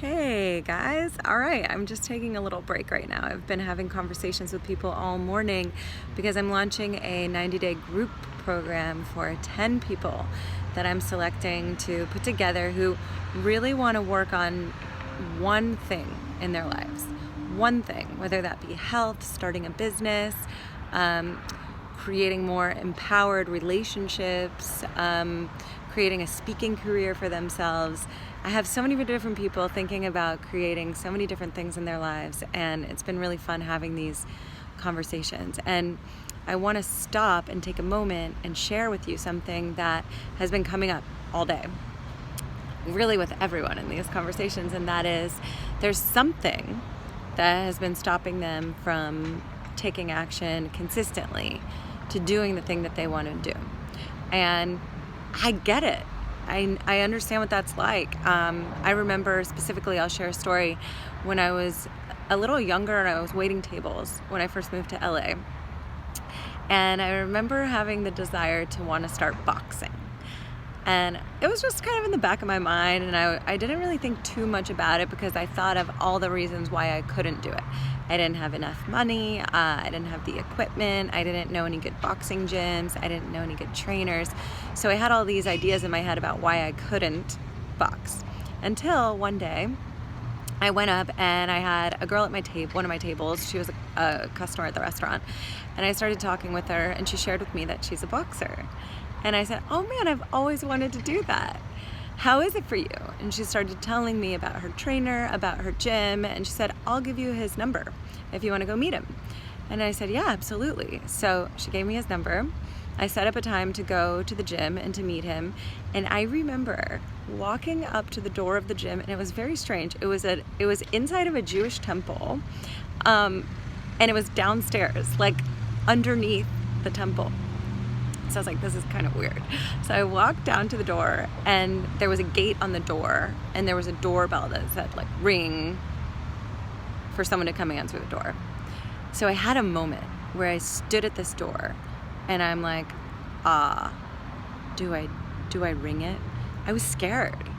Hey guys, all right, I'm just taking a little break right now. I've been having conversations with people all morning because I'm launching a 90-day group program for 10 people that I'm selecting to put together who really want to work on one thing in their lives. One thing, whether that be health, starting a business, creating more empowered relationships, creating a speaking career for themselves. I have so many different people thinking about creating so many different things in their lives, and it's been really fun having these conversations. And I want to stop and take a moment and share with you something that has been coming up all day, really with everyone in these conversations, and that is there's something that has been stopping them from taking action consistently to doing the thing that they want to do. And I get it. I understand what that's like. I remember specifically, I'll share a story when I was a little younger and I was waiting tables when I first moved to LA. And I remember having the desire to want to start boxing. And it was just kind of in the back of my mind, and I didn't really think too much about it because I thought of all the reasons why I couldn't do it. I didn't have enough money, I didn't have the equipment, I didn't know any good boxing gyms, I didn't know any good trainers. So I had all these ideas in my head about why I couldn't box. Until one day, I went up and I had a girl at my table, one of my tables. She was a customer at the restaurant, and I started talking with her, and she shared with me that she's a boxer. And I said, oh man, I've always wanted to do that. How is it for you? And she started telling me about her trainer, about her gym, and she said, I'll give you his number if you want to go meet him. And I said, yeah, absolutely. So she gave me his number. I set up a time to go to the gym and to meet him. And I remember walking up to the door of the gym, and it was very strange. It was inside of a Jewish temple, and it was downstairs, like underneath the temple. So I was like, this is kind of weird. So I walked down to the door, and there was a gate on the door, and there was a doorbell that said like ring for someone to come answer the door. So I had a moment where I stood at this door, and I'm like, do I ring it? I was scared.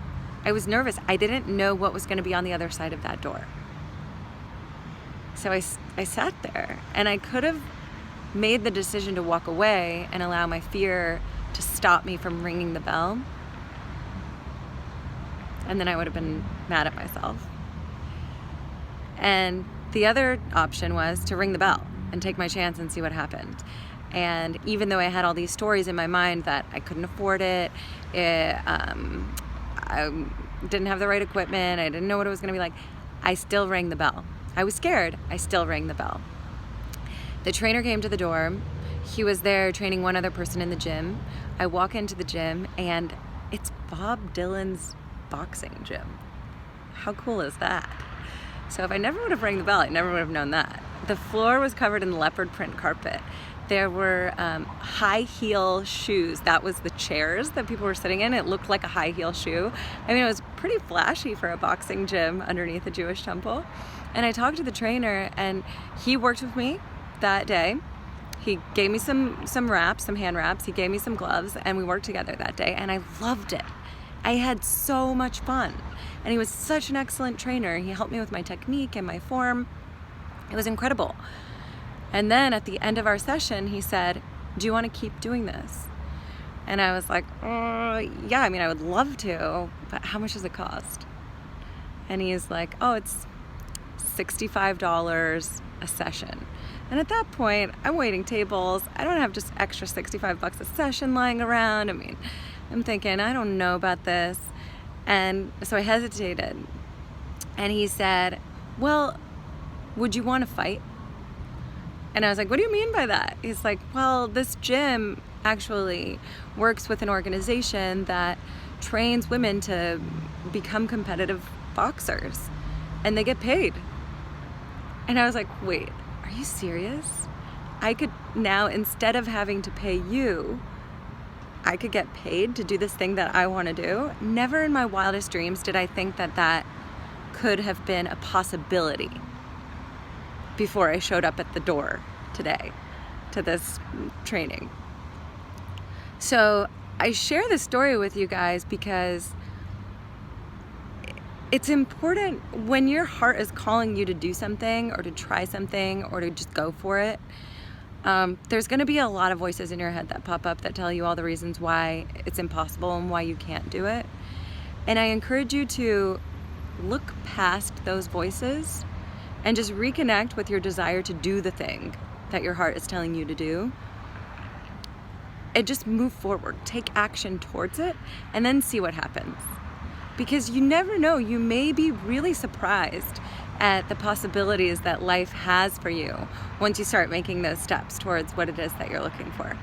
I was nervous. I didn't know what was going to be on the other side of that door. So I sat there, and I could have made the decision to walk away and allow my fear to stop me from ringing the bell. And then I would have been mad at myself. And the other option was to ring the bell and take my chance and see what happened. And even though I had all these stories in my mind that I couldn't afford it, I didn't have the right equipment, I didn't know what it was going to be like, I still rang the bell. I was scared. I still rang the bell. The trainer came to the door. He was there training one other person in the gym. I walk into the gym, and it's Bob Dylan's boxing gym. How cool is that? So if I never would have rang the bell, I never would have known that. The floor was covered in leopard print carpet. There were high heel shoes. That was the chairs that people were sitting in. It looked like a high heel shoe. I mean, it was pretty flashy for a boxing gym underneath a Jewish temple. And I talked to the trainer, and he worked with me that day. He gave me some wraps, some hand wraps. He gave me some gloves, and we worked together that day, and I loved it. I had so much fun, and he was such an excellent trainer. He helped me with my technique and my form. It was incredible. And then at the end of our session, he said, do you want to keep doing this? And I was like, yeah, I mean, I would love to, but how much does it cost? And he's like, oh, it's $65 a session. And at that point, I'm waiting tables. I don't have just extra $65 a session lying around. I mean, I'm thinking, I don't know about this. And so I hesitated. And he said, well, would you want to fight? And I was like, what do you mean by that? He's like, well, this gym actually works with an organization that trains women to become competitive boxers, and they get paid. And I was like, wait, are you serious? I could now, instead of having to pay you, I could get paid to do this thing that I want to do. Never in my wildest dreams did I think that that could have been a possibility before I showed up at the door today to this training. So I share this story with you guys because it's important when your heart is calling you to do something or to try something or to just go for it. There's going to be a lot of voices in your head that pop up that tell you all the reasons why it's impossible and why you can't do it. And I encourage you to look past those voices and just reconnect with your desire to do the thing that your heart is telling you to do. And just move forward, take action towards it, and then see what happens. Because you never know, you may be really surprised at the possibilities that life has for you once you start making those steps towards what it is that you're looking for.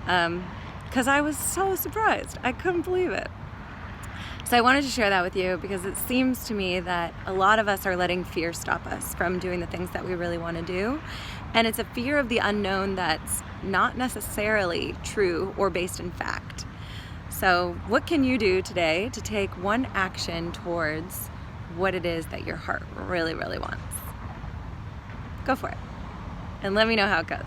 Because I was so surprised. I couldn't believe it. So I wanted to share that with you because it seems to me that a lot of us are letting fear stop us from doing the things that we really want to do. And it's a fear of the unknown that's not necessarily true or based in fact. So what can you do today to take one action towards what it is that your heart really, really wants? Go for it. And let me know how it goes.